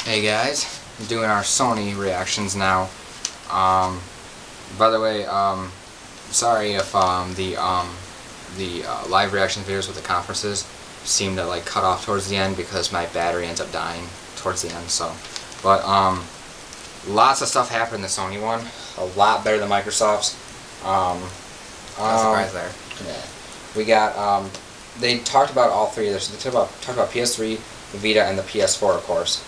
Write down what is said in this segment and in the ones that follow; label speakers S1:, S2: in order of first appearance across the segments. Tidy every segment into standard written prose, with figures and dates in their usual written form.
S1: Hey guys, I'm doing our Sony reactions now. By the way, sorry if the live reaction videos with the conferences seem to like cut off towards the end because my battery ends up dying towards the end. So, but lots of stuff happened in the Sony one. A lot better than Microsoft's.
S2: No surprise there.
S1: Yeah, we got. They talked about all three of this. They talked about PS3, the Vita, and the PS4, of course.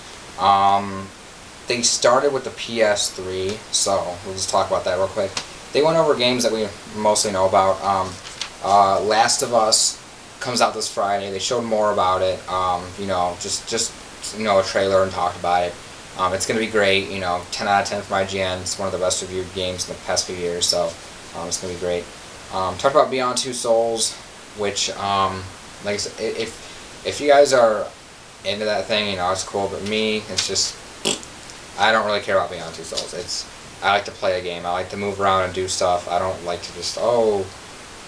S1: They started with the PS3, so we'll just talk about that real quick. They went over games that we mostly know about. Last of Us comes out this Friday. They showed more about it. Just a trailer and talked about it. It's gonna be great. 10 out of 10 from IGN. It's one of the best reviewed games in the past few years, so it's gonna be great. Talked about Beyond Two Souls, which, like I said, if you guys are into that thing, it's cool, but me, it's just, I don't really care about Beyond Two Souls. I like to play a game. I like to move around and do stuff. I don't like to just,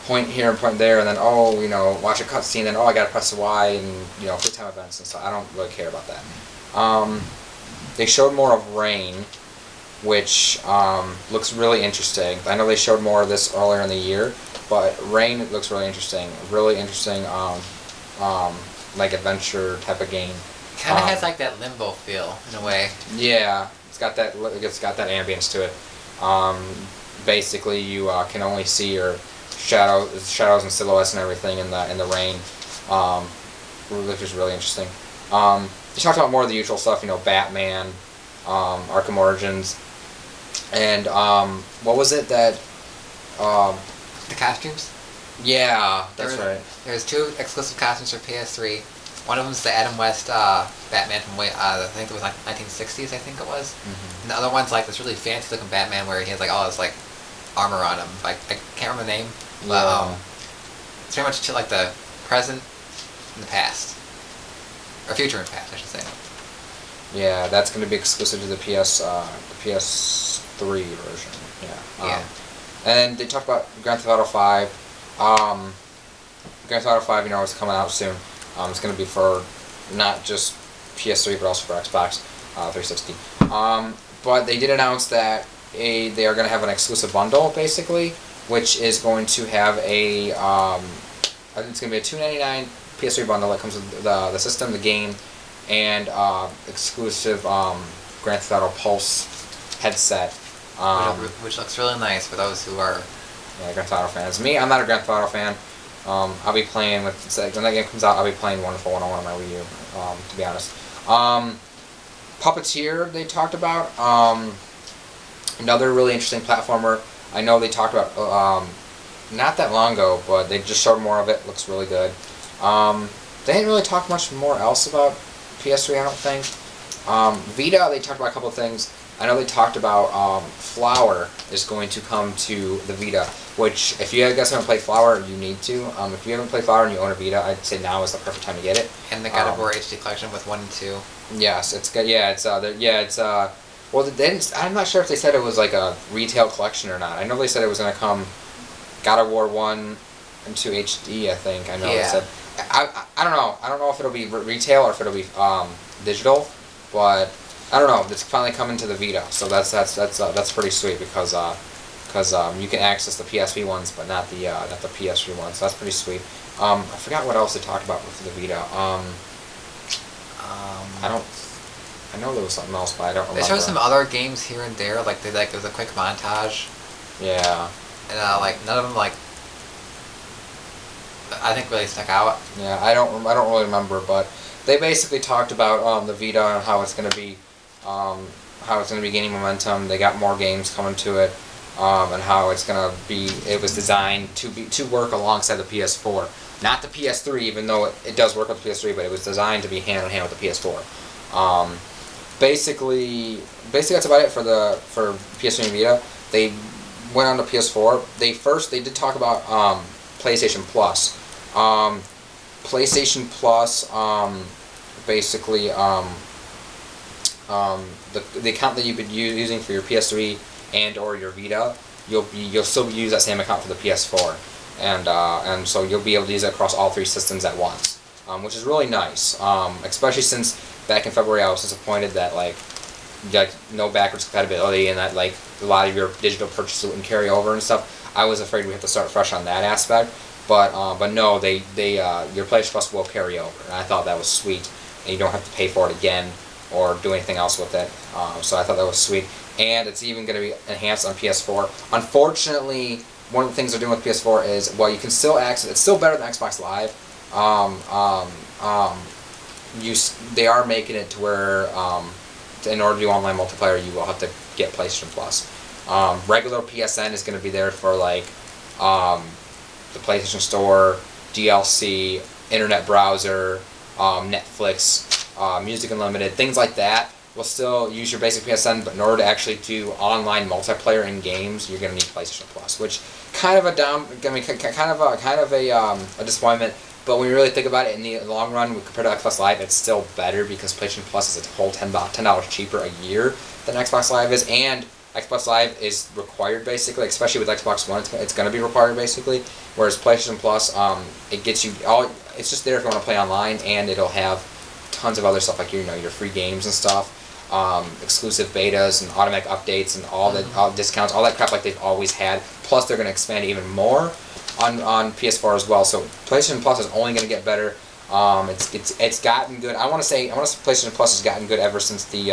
S1: point here and point there, and then, watch a cutscene, and, I gotta press Y, and, quick time events and stuff. I don't really care about that. They showed more of Rain, which, looks really interesting. I know they showed more of this earlier in the year, but Rain looks really interesting. Really interesting, like adventure type of game.
S2: Kind of has like that Limbo feel in a way.
S1: Yeah, it's got that ambience to it. Basically, you can only see your shadows and silhouettes and everything in the rain, which is really interesting. They talked about more of the usual stuff, Batman, Arkham Origins, and what was it that?
S2: The costumes?
S1: Yeah, that's right.
S2: There's 2 exclusive costumes for PS3. One of them's the Adam West Batman from I think it was like 1960s. I think it was. Mm-hmm. And the other one's like this really fancy looking Batman where he has like all this like armor on him. I can't remember the name, but it's pretty much like the present and the past, or future and past, I should say.
S1: Yeah, that's going to be exclusive to the PS3 version. Yeah. And they talked about Grand Theft Auto 5. Grand Theft Auto 5, is coming out soon. It's going to be for not just PS3, but also for Xbox 360. But they did announce that they are going to have an exclusive bundle, basically, which is going to have it's going to be a $2.99 PS3 bundle that comes with the system, the game, and exclusive Grand Theft Auto Pulse headset.
S2: Which looks really nice for those who are
S1: Grand Theft Auto fans. Me, I'm not a Grand Theft Auto fan. I'll be playing when that game comes out. I'll be playing Wonderful 101 on my Wii U. To be honest, Puppeteer they talked about. Another really interesting platformer. I know they talked about not that long ago, but they just showed more of it. Looks really good. They didn't really talk much more else about PS3. I don't think. Vita, they talked about a couple of things. I know they talked about Flower is going to come to the Vita, which if you guys haven't played Flower, you need to. If you haven't played Flower and you own a Vita, I'd say now is the perfect time to get it.
S2: And the God of War HD collection with 1 and 2.
S1: Yes, it's good. Yeah, it's well, they didn't, I'm not sure if they said it was like a retail collection or not. I know they said it was going to come God of War 1 and 2 HD. I think I know they said. I don't know. I don't know if it'll be retail or if it'll be digital, but I don't know. It's finally coming to the Vita, so that's pretty sweet because you can access the PSV ones, but not the PS3 ones. So that's pretty sweet. I forgot what else they talked about with the Vita. I know there was something else, but I don't remember.
S2: They showed some other games here and there, like there was a quick montage.
S1: Yeah.
S2: And none of them I think really stuck out.
S1: Yeah, I don't really remember, but they basically talked about the Vita and how it's going to be gaining momentum. They got more games coming to it, and how it's going to be. It was designed to work alongside the PS4, not the PS3, even though it does work with the PS3, but it was designed to be hand in hand with the PS4. Basically that's about it for PS3 and Vita. They went on to PS4. They did talk about PlayStation Plus. PlayStation Plus, basically, the account that you've been using for your PS3 and or your Vita, you'll still use that same account for the PS4, and so you'll be able to use it across all 3 systems at once, which is really nice, especially since back in February, I was disappointed that like no backwards compatibility and that like a lot of your digital purchases wouldn't carry over and stuff. I was afraid we have to start fresh on that aspect, but no, your PlayStation Plus will carry over, and I thought that was sweet, and you don't have to pay for it again or do anything else with it. So I thought that was sweet, and it's even going to be enhanced on PS4. Unfortunately, one of the things they're doing with PS4 is, well, you can still access. It's still better than Xbox Live. They are making it to where in order to do online multiplayer, you will have to get PlayStation Plus. Regular PSN is going to be there for like the PlayStation Store, DLC, Internet Browser, Netflix, Music Unlimited, things like that. Will still use your basic PSN, but in order to actually do online multiplayer in games, you're going to need PlayStation Plus, which kind of a disappointment. But when you really think about it, in the long run, compared to Xbox Live, it's still better because PlayStation Plus is a whole $10 cheaper a year than Xbox Live is, and Xbox Live is required basically, especially with Xbox One. It's going to be required basically. Whereas PlayStation Plus, it gets you all. It's just there if you want to play online, and it'll have tons of other stuff like your free games and stuff. Exclusive betas and automatic updates and all the discounts, all that crap like they've always had. Plus, they're going to expand even more on PS4 as well. So PlayStation Plus is only going to get better. It's gotten good. I want to say PlayStation Plus has gotten good ever since the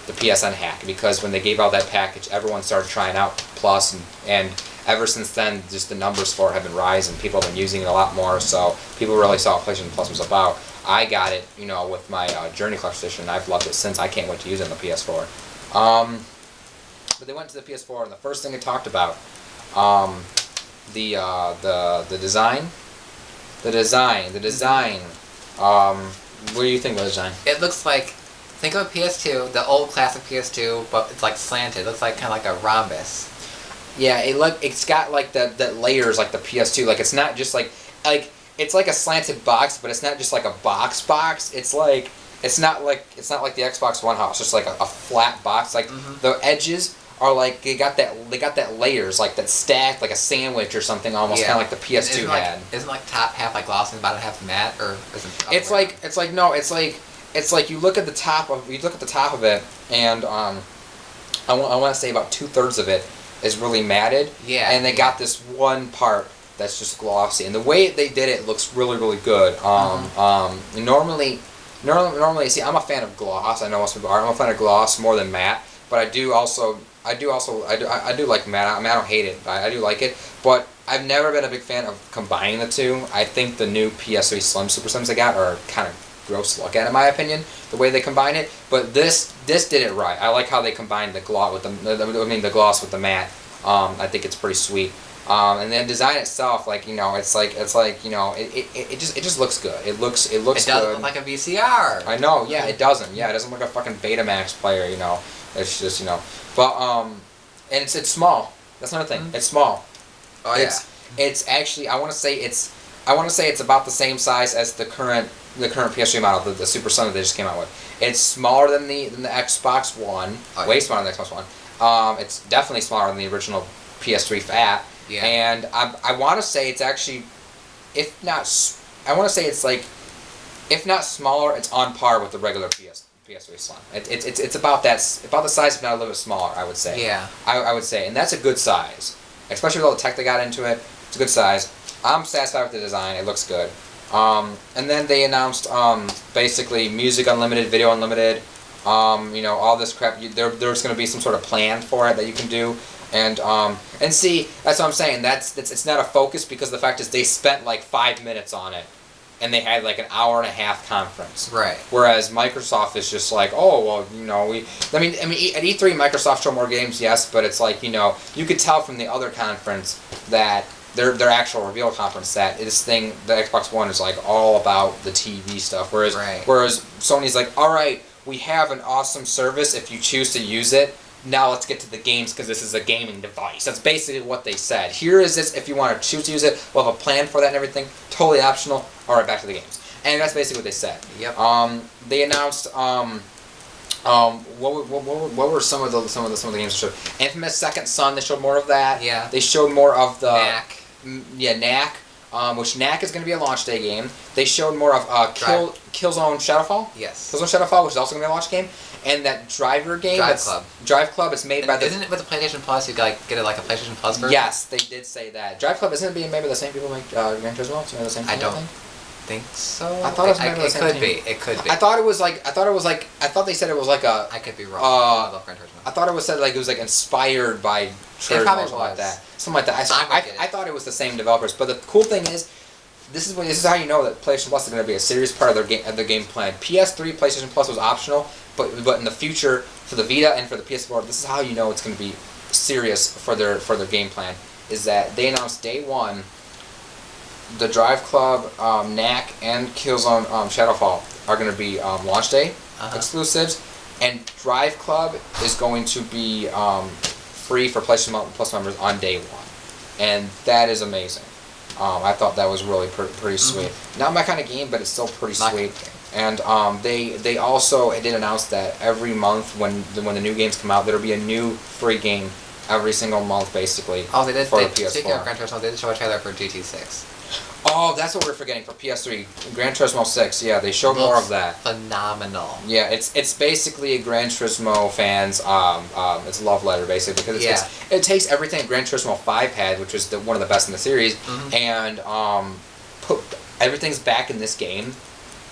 S1: PSN hack, because when they gave out that package, everyone started trying out Plus, and ever since then, just the numbers for it have been rising. People have been using it a lot more, so people really saw what PlayStation Plus was about. I got it, with my Journey Collection Edition, and I've loved it since. I can't wait to use it on the PS4. But they went to the PS4, and the first thing they talked about, the design. The design. What do you think of the design?
S2: It looks like, think of a PS2, the old classic PS2, but it's like slanted. It looks like kind of like a rhombus.
S1: Yeah, it's got like the layers like the PS2. Like it's not just like it's like a slanted box, but it's not just like a box. It's like it's not like the Xbox One house, just like a flat box. Like the edges are like they got that layers like that stacked like a sandwich or something, almost kind of like the PS2 had.
S2: Isn't like top half like gloss and bottom half matte, or is it?
S1: It's like you look at the top of it, and I want to say about 2/3 of it is really matted.
S2: Yeah.
S1: And they got this one part that's just glossy, and the way they did it looks really, really good. Normally, see, I'm a fan of gloss. I know most people are. I'm a fan of gloss more than matte, but I do like matte. I mean, I don't hate it. I do like it, but I've never been a big fan of combining the two. I think the new PS3 Slim Super Slims they got are kind of gross to look at, in my opinion, the way they combine it. But this did it right. I like how they combined the gloss with the gloss with the matte. I think it's pretty sweet. And then design itself, it just looks good. It looks good.
S2: It doesn't look like a VCR.
S1: I know. Yeah, it doesn't. Yeah, it doesn't look like a fucking Betamax player. It's just but and it's small. That's another thing. It's small.
S2: Oh
S1: yeah. It's actually I want to say it's about the same size as the current PS3 model, the Super Slim that they just came out with. It's smaller than the Xbox One. Way smaller than the Xbox One. It's definitely smaller than the original PS3 Fat.
S2: Yeah.
S1: And I want to say it's actually, if not smaller, it's on par with the regular PS3 Slim. It's about the size, if not a little bit smaller, I would say.
S2: Yeah.
S1: I would say, and that's a good size, especially with all the tech they got into it. It's a good size. I'm satisfied with the design. It looks good. And then they announced basically Music Unlimited, Video Unlimited. All this crap. There's going to be some sort of plan for it that you can do. And see, that's what I'm saying. It's not a focus, because the fact is they spent like 5 minutes on it, and they had like an hour and a half conference.
S2: Right.
S1: Whereas Microsoft is just like, oh well, at E3 Microsoft showed more games, yes, but it's like you could tell from the other conference that their actual reveal conference that this thing, the Xbox One, is like all about the TV stuff. Whereas Sony's like, all right, we have an awesome service if you choose to use it. Now let's get to the games, because this is a gaming device. That's basically what they said. Here is this if you want to choose to use it. We'll have a plan for that and everything. Totally optional. All right, back to the games. And that's basically what they said.
S2: Yep.
S1: They announced what were some of the games they showed? Infamous Second Son. They showed more of that.
S2: Yeah.
S1: They showed more of the
S2: Knack.
S1: Knack. which Knack is going to be a launch day game. They showed more of Killzone Shadowfall.
S2: Yes.
S1: Killzone Shadowfall, which is also going to be a launch game. And that Driver game. Drive Club. It's made by the.
S2: Isn't it with the PlayStation Plus? You get it like a PlayStation Plus version.
S1: Yes, they did say that. Drive Club isn't it being made by the same people who make Gran Turismo? It's made by the same people.
S2: I don't think so.
S1: I thought it was made by the same team.
S2: It could be.
S1: I thought they said it was like a.
S2: I could be wrong. I love Gran Turismo.
S1: I thought it was said like it was like inspired by Turismo or something like that. Something like that. I thought it was the same developers. But the cool thing is, this is how you know that PlayStation Plus is going to be a serious part of their game plan. PS3, PlayStation Plus was optional, but in the future for the Vita and for the PS4, this is how you know it's going to be serious for their game plan. Is that they announced day one, the Drive Club, Knack, and Killzone Shadowfall are going to be launch day exclusives, and Drive Club is going to be free for PlayStation Plus members on day one, and that is amazing. I thought that was really pretty sweet. Not my kind of game, but it's still pretty sweet. And they also did announce that every month when the new games come out, there'll be a new free game every single month, basically.
S2: Oh, they did.
S1: For the PS4.
S2: Speaking of Gran Turismo, they did show a trailer for GT6.
S1: Oh, that's what we're forgetting for PS3. Gran Turismo 6. Yeah, they showed more of that.
S2: Phenomenal.
S1: Yeah, it's basically a Gran Turismo fans it's a love letter basically because it takes everything Gran Turismo 5 had, which was one of the best in the series, and put everything's back in this game,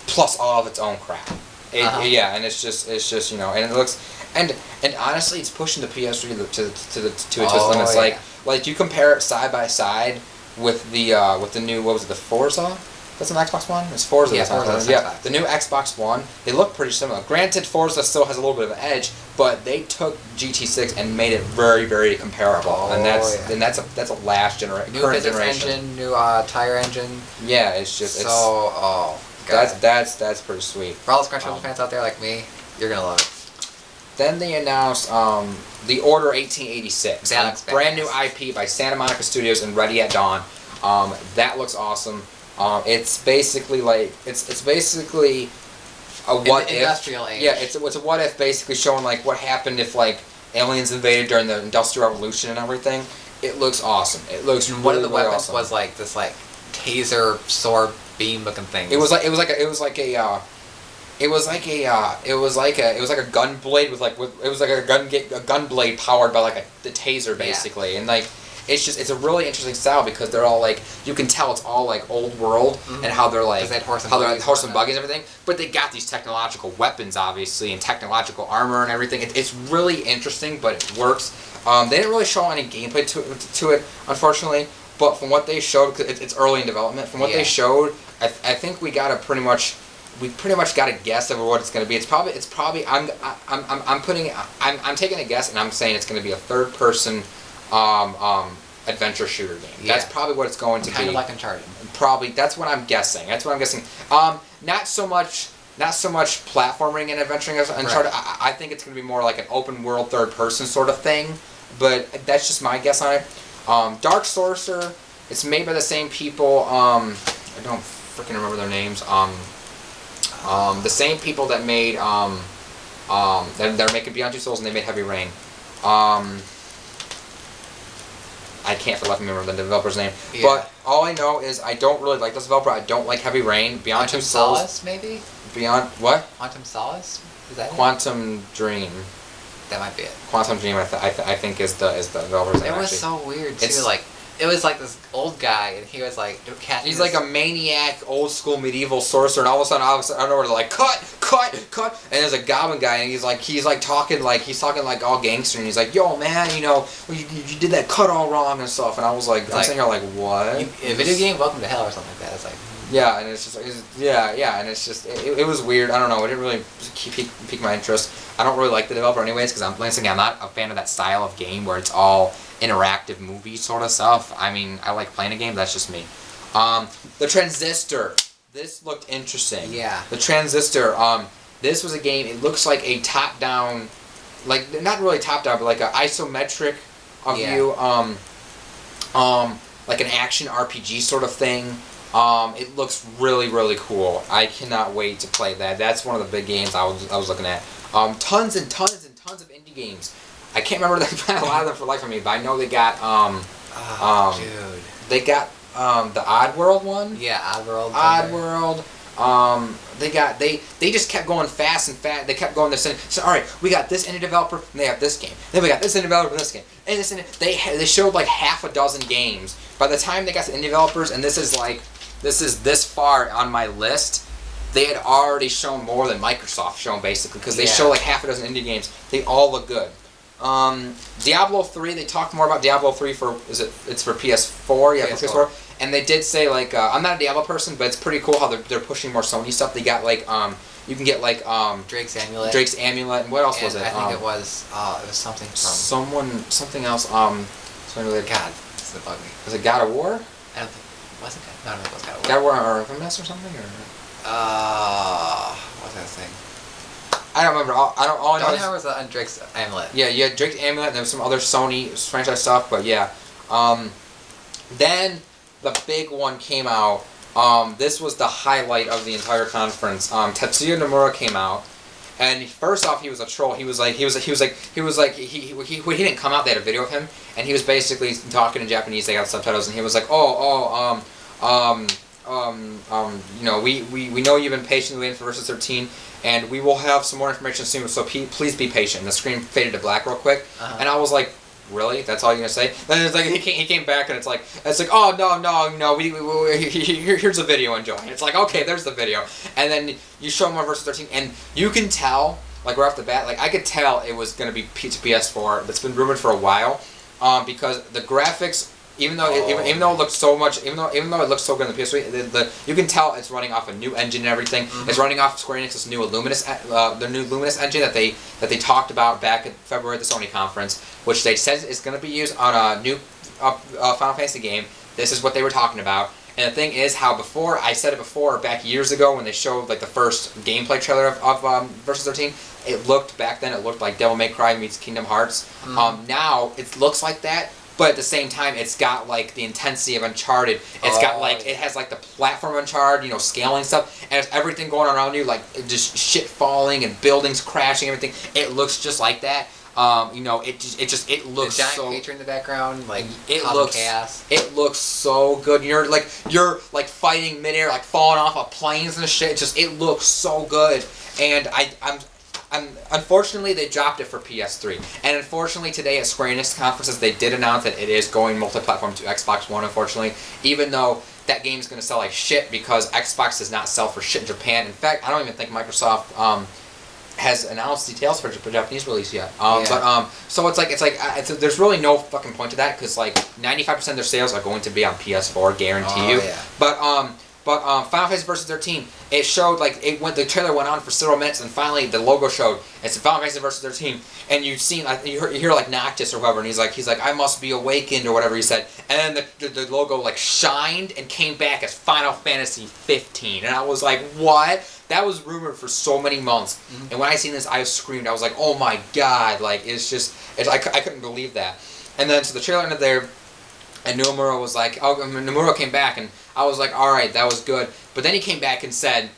S1: plus all of its own crap. Yeah, and it's just you know, and it looks and honestly, it's pushing the PS3 to its limits.
S2: Yeah.
S1: Like you compare it side by side with the new, what was it, the Forza? That's an Xbox One? It's Forza.
S2: Yeah, Forza.
S1: Yeah, the new Xbox One. They look pretty similar. Granted, Forza still has a little bit of an edge, but they took GT6 and made it very, very comparable. And that's a last generation, current generation.
S2: Engine, new tire engine.
S1: Yeah, it's just that's pretty sweet.
S2: For all those Gran Turismo fans out there like me, you're gonna love it.
S1: Then they announced The Order 1886, a brand new IP by Santa Monica Studios and Ready at Dawn. That looks awesome. It's basically like it's basically a what if.
S2: Industrial age.
S1: Yeah, it's a what if, basically showing like what happened if like aliens invaded during the Industrial Revolution and everything. It looks awesome. It looks
S2: one of the
S1: really
S2: weapons
S1: awesome.
S2: was like this like taser sword beam looking thing.
S1: It was like a gun blade a gun blade powered by like the taser basically, and like it's a really interesting style because they're all like, you can tell it's all like old world and how they're like horse and buggies and everything, but they got these technological weapons obviously and technological armor and everything. It's really interesting, but it works. They didn't really show any gameplay to it unfortunately, but from what they showed, because it's early in development, from what they showed, I think we pretty much got a guess over what it's going to be. It's probably I'm taking a guess and I'm saying it's going to be a third person adventure shooter game. Yeah. That's probably what it's going to be.
S2: Kind of like Uncharted.
S1: Probably that's what I'm guessing. Not so much platforming and adventuring as Uncharted. Right. I think it's going to be more like an open world third person sort of thing. But that's just my guess on it. Dark Sorcerer. It's made by the same people. I don't freaking remember their names. The same people that made they're making Beyond Two Souls and they made Heavy Rain. I can't for the life of me remember the developer's name. Yeah. But all I know is I don't really like this developer. I don't like Heavy Rain. Beyond Two Souls.
S2: Solace, maybe?
S1: Beyond what?
S2: Quantum Solace? Is that
S1: Quantum Dream.
S2: That might be it.
S1: Quantum Dream, I think is the developer's name.
S2: It was so weird too. Like it was like this old guy, and he was like
S1: he's like a maniac, old school medieval sorcerer, and all of a sudden, I don't know where they're like cut, and there's a goblin guy, and he's talking like all gangster, and he's like, yo man, you know, you did that cut all wrong and stuff, and I was like, I'm sitting here like, what?
S2: A video game, Welcome to Hell or something like that. It's like.
S1: Yeah, and it's just and it's just it was weird. I don't know. It didn't really pique my interest. I don't really like the developer anyways because I'm not a fan of that style of game where it's all interactive movie sort of stuff. I mean, I like playing a game. That's just me. The Transistor. This looked interesting. Yeah. The Transistor. This was a game. It looks like a top-down, like not really top-down, but like an isometric view. Like an action RPG sort of thing. It looks really, really cool. I cannot wait to play that. That's one of the big games I was looking at. Tons and tons and tons of indie games. I can't remember a lot of them for the life of me, but I know they got
S2: dude.
S1: They got the Oddworld one.
S2: Yeah, Oddworld.
S1: Oddworld. They just kept going fast and fast. They kept going this. So all right, we got this indie developer, and they have this game. Then we got this indie developer and this game. And this they showed like half a dozen games. By the time they got to indie developers, and this is this far on my list, they had already shown more than Microsoft shown basically, because they show like half a dozen indie games. They all look good. Diablo 3, they talked more about Diablo 3 it's for PS4, yeah,
S2: PS4.
S1: for PS4. And they did say like I'm not a Diablo person, but it's pretty cool how they're pushing more Sony stuff. They got like you can get like
S2: Drake's Amulet.
S1: Drake's Amulet, and what else was it?
S2: I think it was something from
S1: something else. Something related.
S2: God, this is bug me.
S1: Was it God of War?
S2: I don't think was it. No, it was God of War.
S1: God of War or Infamous or something or.
S2: What's that thing?
S1: I don't remember. All I know
S2: was on Drake's Amulet.
S1: Yeah, you had Drake's Amulet, and there was some other Sony franchise stuff, but yeah. Then the big one came out. This was the highlight of the entire conference. Tetsuya Nomura came out, and first off, he was a troll. He didn't come out. They had a video of him, and he was basically talking in Japanese. They got subtitles, and he was like, you know, we know you've been patiently waiting for Versus 13, and we will have some more information soon, so please be patient. And the screen faded to black real quick, and I was like, really? That's all you're gonna say? Then it's like he came back, and it's like oh no, here's a video, enjoy. It's like, okay, there's the video, and then you show more Versus 13, and you can tell, like right off the bat, like I could tell it was gonna be PS4. That's been rumored for a while, because the graphics. Even though it looks so much, even though it looks so good in the PS3, you can tell it's running off a new engine and everything. Mm-hmm. It's running off Square Enix's new Luminous engine that they talked about back in February at the Sony conference, which they said is going to be used on a new Final Fantasy game. This is what they were talking about. And the thing is, I said it before back years ago when they showed like the first gameplay trailer of Versus 13. It looked like Devil May Cry meets Kingdom Hearts. Mm-hmm. Now it looks like that. But at the same time, it's got like the intensity of Uncharted. It's got like it has like the platform of Uncharted, you know, scaling stuff, and it's everything going on around you, like just shit falling and buildings crashing, everything. It looks just like that. You know, it looks
S2: the giant
S1: so.
S2: creature in the background, like
S1: it looks
S2: chaos.
S1: It looks so good. You're like fighting midair, like falling off of planes and shit. It looks so good, and unfortunately, they dropped it for PS3. And unfortunately, today at Square Enix conferences, they did announce that it is going multi-platform to Xbox One, unfortunately. Even though that game's going to sell like shit because Xbox does not sell for shit in Japan. In fact, I don't even think Microsoft has announced details for the Japanese release yet. So there's really no fucking point to that because like 95% of their sales are going to be on PS4, guarantee you. Yeah. But Final Fantasy Versus 13, it showed like the trailer went on for several minutes, and finally the logo showed. It's Final Fantasy Versus 13, and you hear like Noctis or whoever, and he's like I must be awakened or whatever he said, and then the logo like shined and came back as Final Fantasy 15, and I was like, what? That was rumored for so many months, mm-hmm. And when I seen this, I screamed. I was like, oh my god, like I couldn't believe that. And then so the trailer ended there. And Nomura came back, and I was like, all right, that was good. But then he came back and said,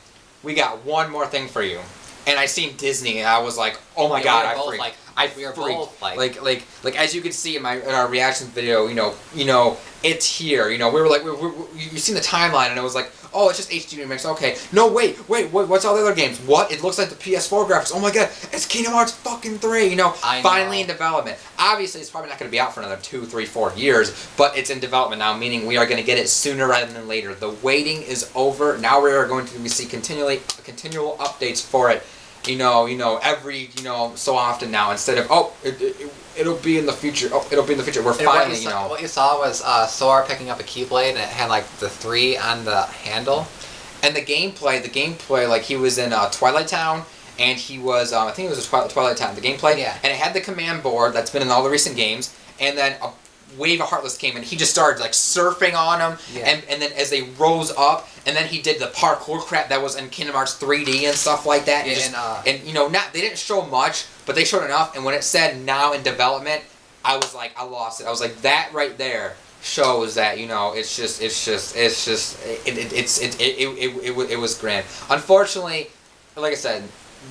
S1: we got one more thing for you. And I seen Disney, and I was like, oh my god, I freaked. We are both like as you can see in our reaction video, you know, it's here. You know, we were like, you seen the timeline, and it was like, oh, it's just HD remix. Okay, no, wait, what's all the other games? What? It looks like the PS4 graphics. Oh my god, it's Kingdom Hearts fucking 3. You know, finally in development. Obviously, it's probably not going to be out for another 2, 3, 4 years, but it's in development now, meaning we are going to get it sooner rather than later. The waiting is over. Now we are going to see continual updates for it. You know, every so often now, instead of it'll be in the future. Oh, it'll be in the future. We're finally,
S2: What you saw was Sora picking up a Keyblade, and it had like the 3 on the handle.
S1: And the gameplay, like he was in Twilight Town, and he was, I think it was Twilight Town. The gameplay,
S2: yeah.
S1: And it had the command board that's been in all the recent games, and then a wave of Heartless came, and he just started like surfing on them, yeah. And then as they rose up, and then he did the parkour crap that was in Kingdom Hearts 3D and stuff like that.
S2: Yeah,
S1: and they didn't show much, but they showed enough. And when it said now in development, I was like, I lost it. I was like, that right there shows that it was grand. Unfortunately, like I said,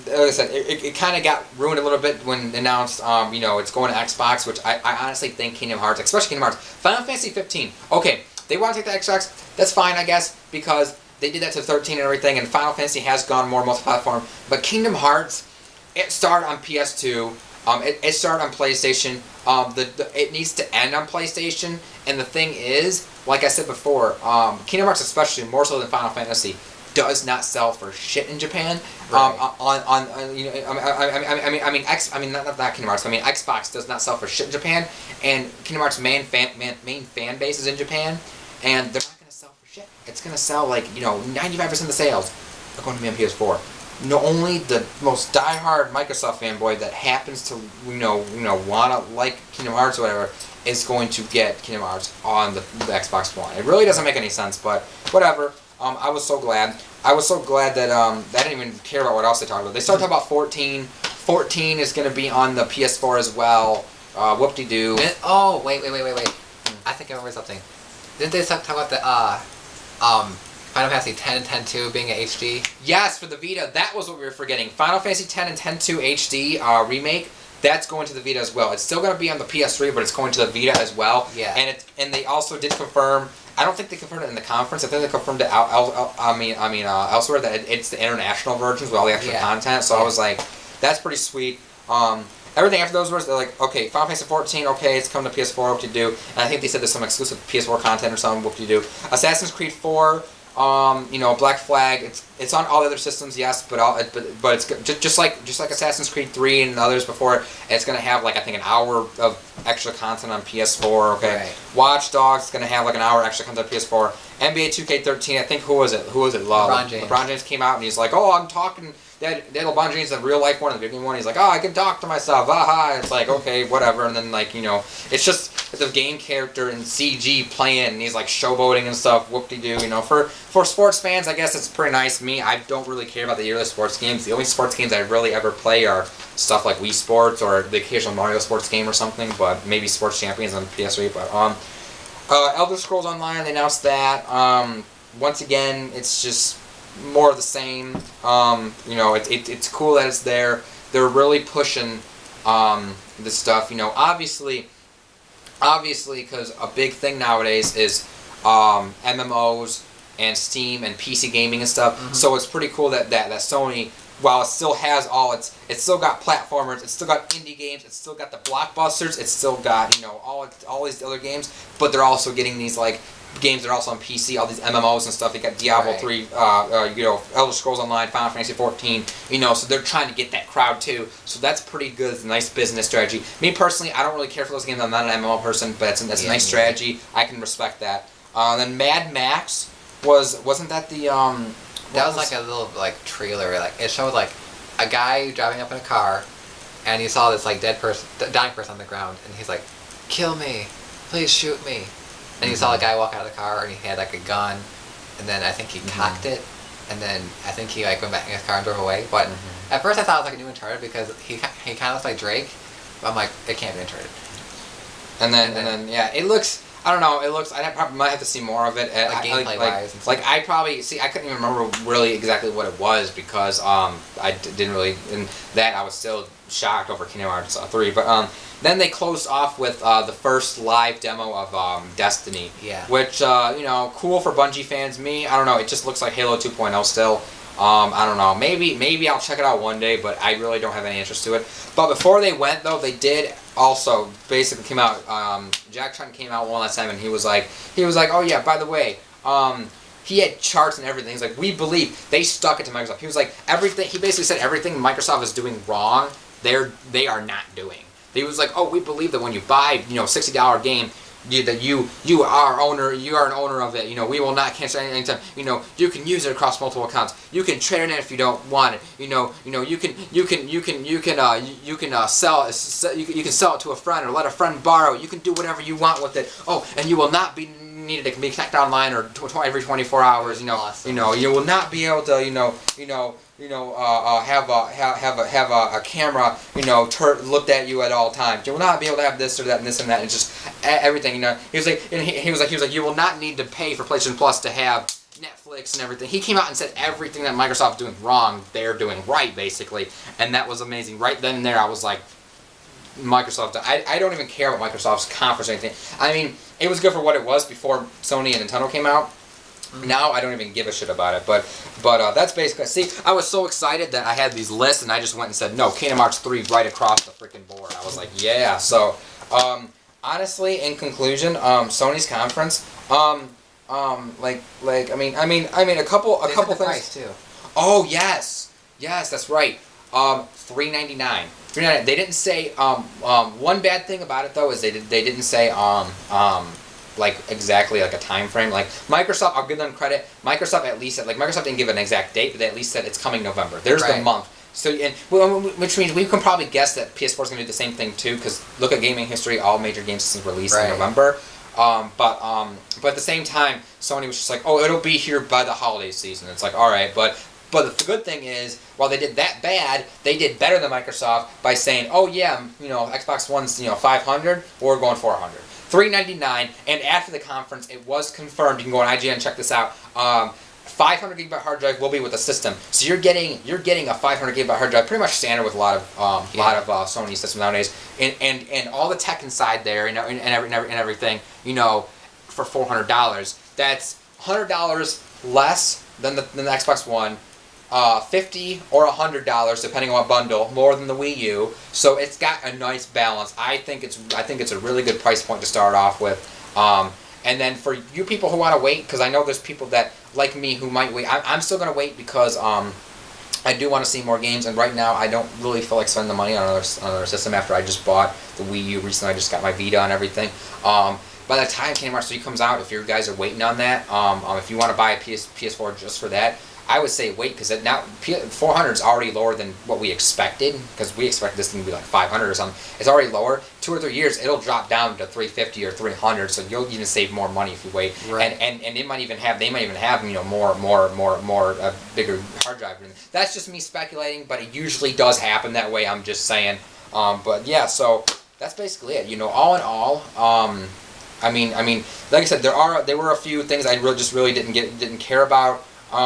S1: it kind of got ruined a little bit when announced, it's going to Xbox, which I honestly think Kingdom Hearts, especially Kingdom Hearts, Final Fantasy 15. Okay, They want to take the Xbox. That's fine, I guess, because they did that to 13 and everything, and Final Fantasy has gone more multi-platform. But Kingdom Hearts, it started on PS2. It started on PlayStation. It needs to end on PlayStation. And the thing is, like I said before, Kingdom Hearts especially, more so than Final Fantasy, does not sell for shit in Japan.
S2: Right.
S1: Not Kingdom Hearts. I mean, Xbox does not sell for shit in Japan, and Kingdom Hearts' main fan base is in Japan, and they're not gonna sell for shit. It's gonna sell 95% of the sales are going to be on PS4. Only the most diehard Microsoft fanboy that happens to wanna like Kingdom Hearts or whatever is going to get Kingdom Hearts on the Xbox One. It really doesn't make any sense, but whatever. I was so glad. I was so glad that I didn't even care about what else they talked about. They started talking about 14. 14 is going to be on the PS4 as well. Whoop-de-doo.
S2: Oh, wait. I think I remember something. Didn't they talk about the Final Fantasy 10 and 10-2 being an HD?
S1: Yes, for the Vita. That was what we were forgetting. Final Fantasy 10 and 10-2 HD remake. That's going to the Vita as well. It's still going to be on the PS3, but it's going to the Vita as well.
S2: Yeah.
S1: And they also did confirm. I don't think they confirmed it in the conference. I think they confirmed it elsewhere that it's the international versions with all the extra content. So I was like, that's pretty sweet. Everything after those words, they're like, okay, Final Fantasy 14, okay, it's coming to PS4, what-to-do. And I think they said there's some exclusive PS4 content or something, what-to-do. Assassin's Creed 4, Black Flag, it's on all the other systems, yes, but it's just like Assassin's Creed 3 and others before, it's gonna have I think an hour of extra content on PS4. Okay,
S2: right.
S1: Watch Dogs is gonna have an hour extra content on PS4. NBA 2K13, I think who was it?
S2: LeBron James.
S1: LeBron James came out and he's like, oh, I'm talking. They had LeBron James in real life one, the video game one. He's like, oh, I can talk to myself. Aha! It's like, okay, whatever. And then it's just the game character in CG playing, and he's showboating and stuff. Whoop-de-doo. For sports fans, I guess it's pretty nice. Me, I don't really care about the yearly sports games. The only sports games I really ever play are stuff like Wii Sports or the occasional Mario Sports game or something. But maybe Sports Champions on PS3. But Elder Scrolls Online, they announced that. Once again, it's just more of the same. It's cool that it's there. They're really pushing this stuff. Obviously, because a big thing nowadays is MMOs and Steam and PC gaming and stuff. Mm-hmm. So it's pretty cool that Sony, while it still has it's still got platformers, it's still got indie games, it's still got the blockbusters, it's still got all these other games, but they're also getting these games that are also on PC, all these MMOs and stuff. They got Diablo 3, Elder Scrolls Online, Final Fantasy 14, so they're trying to get that crowd too. So that's pretty good. It's a nice business strategy. Me personally, I don't really care for those games. I'm not an MMO person, but that's a nice strategy. I can respect that. Then Mad Max wasn't that the
S2: that was a little trailer. It showed a guy driving up in a car, and he saw this dying person on the ground, and he's like, "Kill me, please shoot me." And you saw a guy walk out of the car, and he had a gun, and then I think he cocked it, and then I think he went back in his car and drove away. But at first I thought it was a new Uncharted because he kind of looks like Drake, but I'm like, it can't be Uncharted.
S1: And then it looks. I don't know. It looks. I probably might have to see more of it.
S2: Gameplay wise.
S1: I probably see. I couldn't even remember really exactly what it was because I didn't really. And that I was still shocked over Kingdom Hearts 3. But then they closed off with the first live demo of Destiny.
S2: Yeah.
S1: Which cool for Bungie fans. Me, I don't know. It just looks like Halo 2.0 still. I don't know. Maybe I'll check it out one day, but I really don't have any interest to it. But before they went, though, they did also basically came out. Jack Tretton came out one last time, and he was like, oh yeah, by the way, he had charts and everything. He's like, we believe they stuck it to Microsoft. He was like, everything. He basically said everything Microsoft is doing wrong, they are not doing. He was like, oh, we believe that when you buy $60 game. You are an owner of it. We will not cancel it anytime. You can use it across multiple accounts. You can trade it in if you don't want it. You can sell it to a friend or let a friend borrow it. You can do whatever you want with it. Oh, and you will not be needed to be connected online or every 24 hours.
S2: Awesome.
S1: You will not be able to have a camera looked at you at all times. You will not be able to have this or that and this and that and just everything. He was like you will not need to pay for PlayStation Plus to have Netflix and everything. He came out and said everything that Microsoft's doing wrong, they're doing right, basically, and that was amazing. Right then and there, I was like, Microsoft. I don't even care about Microsoft's conference or anything. I mean, it was good for what it was before Sony and Nintendo came out. Now I don't even give a shit about it, but that's basically. See, I was so excited that I had these lists, and I just went and said no, Kingdom Hearts 3 right across the freaking board. I was like, yeah. So, honestly, in conclusion, Sony's conference, like I mean, a couple things.
S2: Price too.
S1: Oh yes, that's right. $399. $399. They didn't say. One bad thing about it though is they didn't say like exactly like a time frame. Like Microsoft, I'll give them credit. Microsoft at least said, like Microsoft didn't give an exact date, but they at least said it's coming November. There's the month. So which means we can probably guess that PS4 is going to do the same thing too. Because look at gaming history, all major game systems released in November. But at the same time, Sony was just like, oh, it'll be here by the holiday season. It's like, all right, but the good thing is, while they did that bad, they did better than Microsoft by saying, oh yeah, Xbox One's 500, we're going 400. $399, and after the conference, it was confirmed. You can go on IGN and check this out. 500 gigabyte hard drive will be with the system, so you're getting a 500 gigabyte hard drive, pretty much standard with a lot of Sony systems nowadays, and all the tech inside there, and everything, for $400. That's $100 less than the Xbox One. $50 or $100 depending on what bundle, more than the Wii U. So it's got a nice balance. I think it's a really good price point to start off with. And then for you people who want to wait, because I know there's people that like me who might wait. I'm still gonna wait because I do want to see more games, and right now I don't really feel like spending the money on another system after I just bought the Wii U recently. I just got my Vita and everything. By the time Kingdom Hearts 3 comes out, if you guys are waiting on that, if you want to buy a PS4 just for that, I would say wait, because now 400 is already lower than what we expected, because we expected this thing to be like 500 or something. It's already lower. 2 or 3 years, it'll drop down to 350 or 300, so you'll even save more money if you wait. Right. And they might even have more bigger hard drive. That's just me speculating, but it usually does happen that way. I'm just saying. But yeah, so that's basically it. All in all, I mean, like I said, there were a few things I really didn't care about. The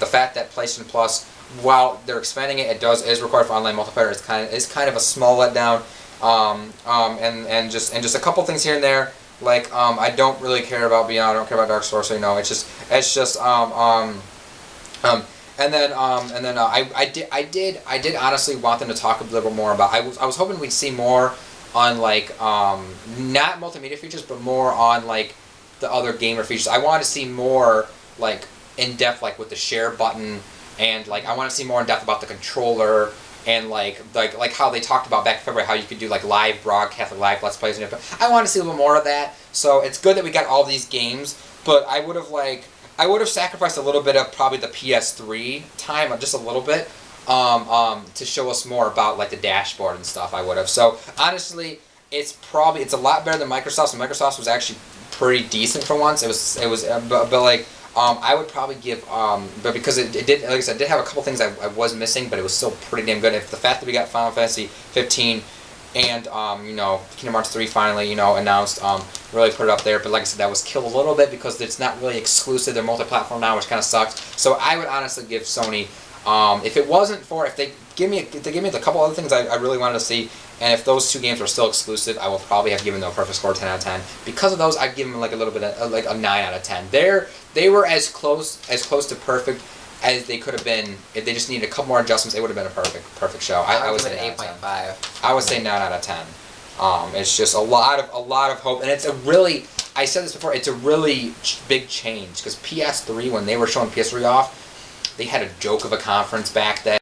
S1: fact that PlayStation Plus, while they're expanding it, is required for online multiplayer. Is kind of a small letdown. And just a couple things here and there. Like I don't really care about Beyond. I don't care about Dark Souls. So it's just I did honestly want them to talk a little more about. I was hoping we'd see more on like not multimedia features, but more on like the other gamer features. I want to see more like in depth, like with the share button, and like I want to see more in depth about the controller, and like how they talked about back in February how you could do like live broadcast, like live let's plays and stuff. I want to see a little more of that. So it's good that we got all these games, but I would have sacrificed a little bit of probably the PS3 time, just a little bit, to show us more about like the dashboard and stuff. I would have. So honestly, it's a lot better than Microsoft's. And Microsoft's was actually pretty decent for once. It was, but like I would probably give, but because it did, like I said, it did have a couple things I was missing, but it was still pretty damn good. If the fact that we got Final Fantasy 15 and Kingdom Hearts 3 finally announced, really put it up there. But like I said, that was killed a little bit because it's not really exclusive. They're multi-platform now, which kind of sucks. So I would honestly give Sony, if it wasn't for, if they give me a couple other things I really wanted to see, and if those 2 games were still exclusive, I will probably have given them a perfect score, 10 out of 10. Because of those, I'd give them like a little bit of, like a 9 out of 10. They were as close to perfect as they could have been. If they just needed a couple more adjustments, it would have been a perfect show. I would say
S2: 8.5.
S1: I would say 9 out of 10. It's just a lot of hope, and it's a really, I said this before, it's a really big change, because PS3, when they were showing PS3 off, they had a joke of a conference back then.